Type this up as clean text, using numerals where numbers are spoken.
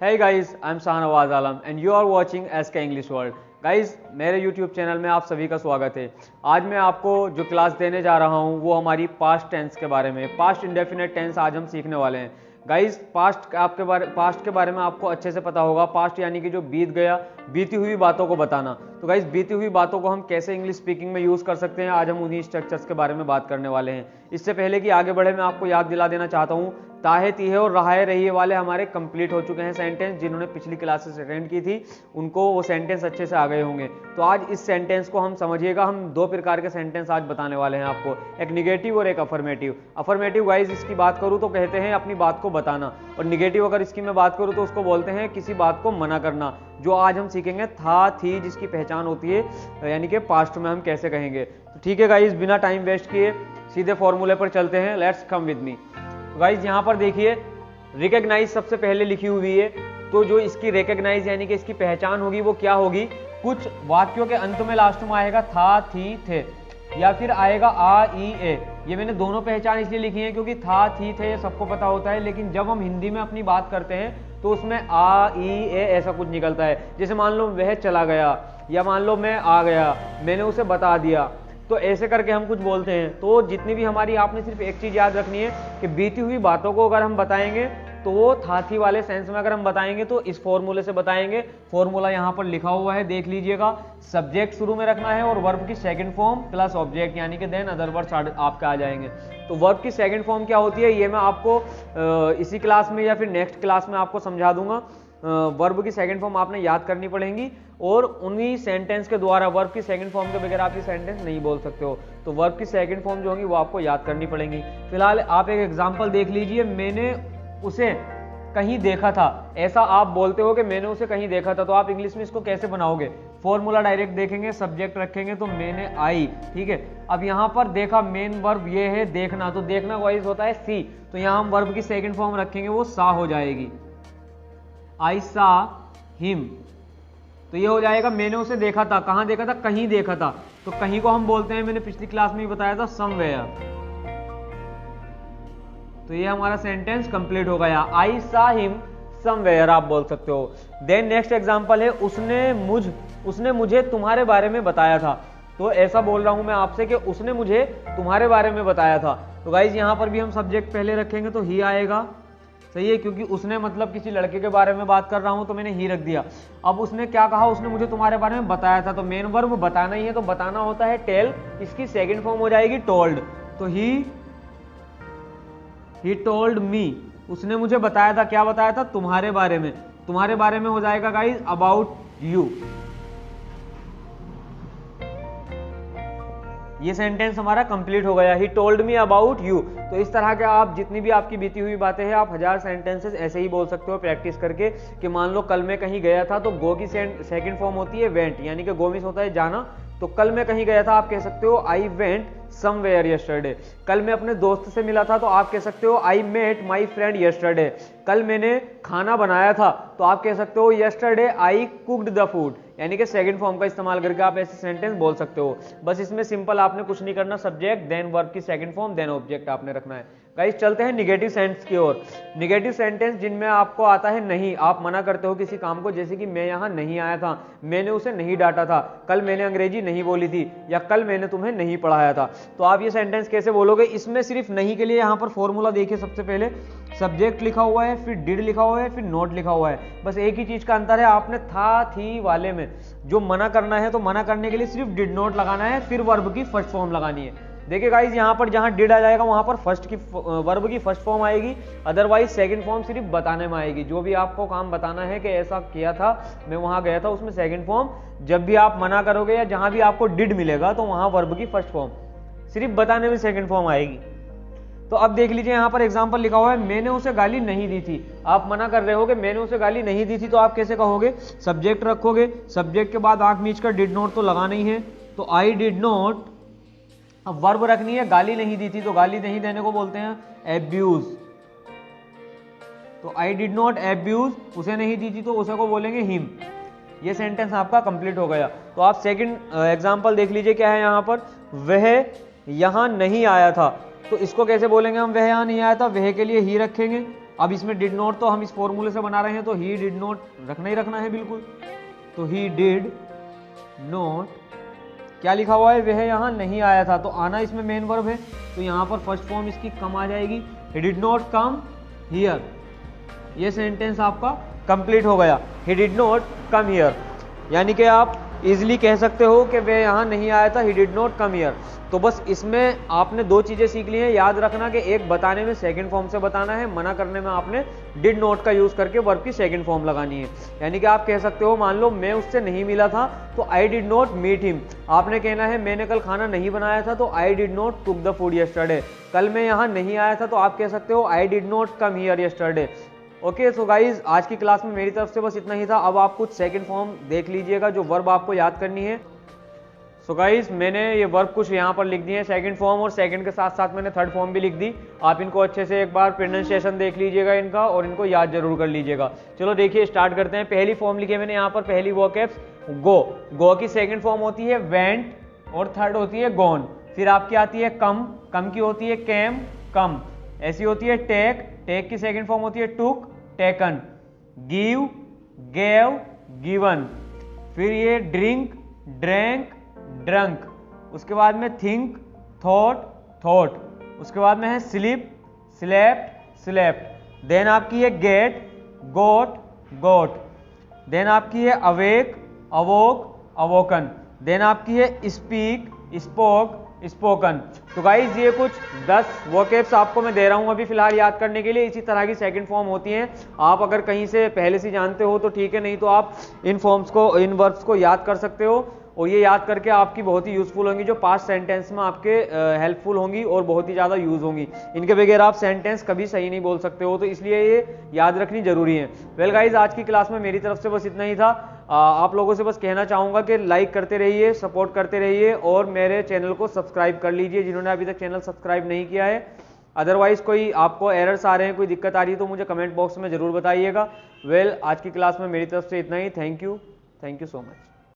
Hey guys, I'm Shahnawaz Alam and you are watching SK English World. Guys मेरे YouTube channel में आप सभी का स्वागत है। आज मैं आपको जो क्लास देने जा रहा हूँ वो हमारी पास्ट टेंस के बारे में, पास्ट इंडेफिनेट टेंस आज हम सीखने वाले हैं। गाइज पास्ट के बारे में आपको अच्छे से पता होगा। पास्ट यानी कि जो बीत गया, बीती हुई बातों को बताना। तो गाइज बीती हुई बातों को हम कैसे इंग्लिश स्पीकिंग में यूज़ कर सकते हैं, आज हम उन्हीं स्ट्रक्चर्स के बारे में बात करने वाले हैं। इससे पहले कि आगे बढ़े मैं आपको याद दिला देना चाहता हूँ, ताहे तीहे और रहाए रहिए वाले हमारे कंप्लीट हो चुके हैं सेंटेंस। जिन्होंने पिछली क्लासेस अटेंड की थी उनको वो सेंटेंस अच्छे से आ गए होंगे। तो आज इस सेंटेंस को हम समझिएगा। हम दो प्रकार के सेंटेंस आज बताने वाले हैं आपको, एक निगेटिव और एक अफर्मेटिव। अफर्मेटिव गाइज इसकी बात करूँ तो कहते हैं अपनी बात को बताना, और निगेटिव अगर इसकी मैं बात करूँ तो उसको बोलते हैं किसी बात को मना करना। जो आज हम सीखेंगे था थी जिसकी पहचान होती है, यानी कि पास्ट में हम कैसे कहेंगे। तो ठीक है गाइज, बिना टाइम वेस्ट किए सीधे फॉर्मूले पर चलते हैं। Let's come with me. Guys यहाँ पर देखिए रिकॉग्नाइज सबसे पहले लिखी हुई है। तो जो इसकी रिकॉग्नाइज यानी कि इसकी पहचान होगी वो क्या होगी, कुछ वाक्यों के अंत में लास्ट में आएगा था थी थे, या फिर आएगा आ ई ए। ये मैंने दोनों पहचान इसलिए लिखी है क्योंकि था थी थे ये सबको पता होता है, लेकिन जब हम हिंदी में अपनी बात करते हैं तो उसमें आ ई ए ऐसा कुछ निकलता है। जैसे मान लो वह चला गया, या मान लो मैं आ गया, मैंने उसे बता दिया, तो ऐसे करके हम कुछ बोलते हैं। तो जितनी भी हमारी, आपने सिर्फ एक चीज याद रखनी है कि बीती हुई बातों को अगर हम बताएंगे तो वो था थी वाले सेंस में अगर हम बताएंगे तो इस फॉर्मूले से बताएंगे। फॉर्मूला यहाँ पर लिखा हुआ है, देख लीजिएगा। सब्जेक्ट शुरू में रखना है और वर्ब की सेकंड फॉर्म प्लस ऑब्जेक्ट यानी कि देन अदर वर्ड्स आपके आ जाएंगे। तो वर्ब की सेकंड फॉर्म क्या होती है ये मैं आपको इसी क्लास में या फिर नेक्स्ट क्लास में आपको समझा दूंगा। वर्ब की सेकंड फॉर्म आपने याद करनी पड़ेगी, और उन्हीं सेंटेंस के द्वारा वर्ब की सेकंड फॉर्म के बगैर आप ये सेंटेंस नहीं बोल सकते हो। तो वर्ब की सेकंड फॉर्म जो होगी वो आपको याद करनी पड़ेगी। फिलहाल आप एक एग्जांपल देख लीजिए, मैंने उसे कहीं देखा था। ऐसा आप बोलते हो कि मैंने उसे कहीं देखा था, तो आप इंग्लिश में इसको कैसे बनाओगे। फॉर्मूला डायरेक्ट देखेंगे, सब्जेक्ट रखेंगे तो मैंने आई, ठीक है। अब यहाँ पर देखा, मेन वर्ब ये है देखना, तो देखना वाइज होता है सी। तो यहाँ हम वर्ब की सेकंड फॉर्म रखेंगे, वो सा हो जाएगी, आई सा हिम। तो ये हो जाएगा मैंने उसे देखा था। कहां देखा था, कहीं देखा था। तो कहीं को हम बोलते हैं, मैंने पिछली क्लास में ही बताया था, समवेयर। तो ये हमारा सेंटेंस कंप्लीट हो गया, आई सा हिम समवेयर आप बोल सकते हो। देन नेक्स्ट एग्जांपल है, उसने मुझे तुम्हारे बारे में बताया था। तो ऐसा बोल रहा हूं मैं आपसे कि उसने मुझे तुम्हारे बारे में बताया था। तो गाइज यहां पर भी हम सब्जेक्ट पहले रखेंगे तो ही आएगा, सही है, क्योंकि उसने मतलब किसी लड़के के बारे में बात कर रहा हूं तो मैंने ही रख दिया। अब उसने क्या कहा, उसने मुझे तुम्हारे बारे में बताया था, तो मेन वर्ब बताना ही है, तो बताना होता है टेल। इसकी सेकंड फॉर्म हो जाएगी टोल्ड। तो ही टोल्ड मी, उसने मुझे बताया था। क्या बताया था, तुम्हारे बारे में। तुम्हारे बारे में हो जाएगा गाइज अबाउट यू। ये सेंटेंस हमारा कंप्लीट हो गया, he told me about you. तो इस तरह के आप जितनी भी आपकी बीती हुई बातें हैं, आप 1000 सेंटेंसेस ऐसे ही बोल सकते हो प्रैक्टिस करके। कि मान लो कल मैं कहीं गया था, तो गो की सेकंड फॉर्म होती है वेंट, यानी कि गो मीन्स होता है जाना। तो कल मैं कहीं गया था, आप कह सकते हो आई वेंट समवेयर यस्टरडे। कल मैं अपने दोस्त से मिला था, तो आप कह सकते हो I met my friend yesterday. कल मैंने खाना बनाया था, तो आप कह सकते हो yesterday I cooked the food, यानी कि सेकंड फॉर्म का इस्तेमाल करके आप ऐसे सेंटेंस बोल सकते हो। बस इसमें सिंपल आपने कुछ नहीं करना, सब्जेक्ट देन वर्ब की सेकंड फॉर्म देन ऑब्जेक्ट आपने रखना है। गाइस चलते हैं निगेटिव सेंटेंस की ओर। निगेटिव सेंटेंस जिनमें आपको आता है नहीं, आप मना करते हो किसी काम को, जैसे कि मैं यहाँ नहीं आया था, मैंने उसे नहीं डांटा था, कल मैंने अंग्रेजी नहीं बोली थी, या कल मैंने तुम्हें नहीं पढ़ाया था। तो आप ये सेंटेंस कैसे बोलोगे, इसमें सिर्फ नहीं के लिए यहाँ पर फॉर्मूला देखिए। सबसे पहले सब्जेक्ट लिखा हुआ है, फिर डिड लिखा हुआ है, फिर नॉट लिखा हुआ है। बस एक ही चीज का अंतर है, आपने था थी वाले में जो मना करना है, तो मना करने के लिए सिर्फ डिड नॉट लगाना है, फिर वर्ब की फर्स्ट फॉर्म लगानी है। देखिए गाइज यहाँ पर जहां डिड आ जाएगा वहां पर वर्ब की फर्स्ट फॉर्म आएगी, अदरवाइज सेकंड फॉर्म सिर्फ बताने में आएगी। जो भी आपको काम बताना है कि ऐसा किया था, मैं वहां गया था, उसमें सेकंड फॉर्म। जब भी आप मना करोगे या जहां भी आपको डिड मिलेगा, तो वहां वर्ब की फर्स्ट फॉर्म, सिर्फ बताने में सेकंड फॉर्म आएगी। तो अब देख लीजिए यहाँ पर एग्जाम्पल लिखा हुआ है, मैंने उसे गाली नहीं दी थी। आप मना कर रहे हो कि मैंने उसे गाली नहीं दी थी, तो आप कैसे कहोगे, सब्जेक्ट रखोगे, सब्जेक्ट के बाद आंख मीच कर डिड नॉट तो लगाना ही है, तो आई डिड नॉट। अब वर्ब रखनी है, गाली नहीं दी थी, तो गाली नहीं देने को बोलते हैं एब्यूज। तो आई डिड नॉट एब्यूज, उसे नहीं दी थी तो उसे को बोलेंगे हिम। ये सेंटेंस आपका कंप्लीट हो गया। तो आप सेकंड एग्जांपल देख लीजिए, क्या है यहाँ पर, वह यहां नहीं आया था। तो इसको कैसे बोलेंगे हम, वह यहां नहीं आया था, वह के लिए ही रखेंगे, अब इसमें डिड नॉट तो हम इस फॉर्मूले से बना रहे हैं, तो ही डिड नॉट रखना ही रखना है बिल्कुल। तो ही डिड नॉट, क्या लिखा हुआ है, वह यहाँ नहीं आया था, तो आना इसमें मेन वर्ब है, तो यहाँ पर फर्स्ट फॉर्म इसकी कम आ जाएगी, he did not come here. ये सेंटेंस आपका कंप्लीट हो गया, he did not come here, यानी कि आप इजीली कह सकते हो कि वह यहाँ नहीं आया था, he did not come here. तो बस इसमें आपने दो चीजें सीख ली हैं, याद रखना कि एक बताने में सेकंड फॉर्म से बताना है, मना करने में आपने डिड नॉट का यूज करके वर्ब की सेकंड फॉर्म लगानी है। यानी कि आप कह सकते हो, मान लो मैं उससे नहीं मिला था तो I did not meet him, आपने कहना है मैंने कल खाना नहीं बनाया था तो I did not cook the food yesterday. कल मैं यहाँ नहीं आया था तो आप कह सकते हो आई did not come here yesterday. Okay, so guys आज की क्लास में मेरी तरफ से बस इतना ही था। अब आप कुछ सेकंड फॉर्म देख लीजिएगा जो वर्ब आपको याद करनी है। सो गाइज मैंने ये वर्ब कुछ यहाँ पर लिख दिए हैं सेकंड फॉर्म, और सेकंड के साथ साथ मैंने थर्ड फॉर्म भी लिख दी। आप इनको अच्छे से एक बार प्रोनाउंसिएशन देख लीजिएगा इनका, और इनको याद जरूर कर लीजिएगा। चलो देखिए स्टार्ट करते हैं। पहली फॉर्म लिखी है मैंने यहाँ पर, पहली वोकैब्स गो। गो की सेकंड फॉर्म होती है वेंट, और थर्ड होती है गॉन। फिर आपकी आती है कम, कम की होती है केम, कम। ऐसी होती है टेक, टेक की सेकंड फॉर्म होती है टुक, टेकन। Give, gave, given. फिर ये ड्रिंक, ड्रैंक, ड्रंक। उसके बाद में थिंक, थॉट, थॉट। उसके बाद में है स्लीप, स्लेप्ट, स्लेप्ट। देन आपकी है गेट, गोट, गोट। देन आपकी है अवेक, अवोक, अवोकन। देन आपकी है स्पीक, स्पोक, स्पोकन। तो गाइज ये कुछ 10 वोकैब्स आपको मैं दे रहा हूं अभी फिलहाल याद करने के लिए। इसी तरह की सेकंड फॉर्म होती हैं, आप अगर कहीं से पहले से जानते हो तो ठीक है, नहीं तो आप इन फॉर्म्स को, इन वर्ब्स को याद कर सकते हो, और ये याद करके आपकी बहुत ही यूजफुल होंगी, जो पास्ट सेंटेंस में आपके हेल्पफुल होंगी और बहुत ही ज़्यादा यूज होंगी। इनके बगैर आप सेंटेंस कभी सही नहीं बोल सकते हो, तो इसलिए ये याद रखनी जरूरी है। वेल गाइज आज की क्लास में मेरी तरफ से बस इतना ही था। आप लोगों से बस कहना चाहूँगा कि लाइक करते रहिए, सपोर्ट करते रहिए, और मेरे चैनल को सब्सक्राइब कर लीजिए जिन्होंने अभी तक चैनल सब्सक्राइब नहीं किया है। अदरवाइज कोई आपको एरर्स आ रहे हैं, कोई दिक्कत आ रही है, तो मुझे कमेंट बॉक्स में जरूर बताइएगा। वेल आज की क्लास में मेरी तरफ से इतना ही। Thank you so much.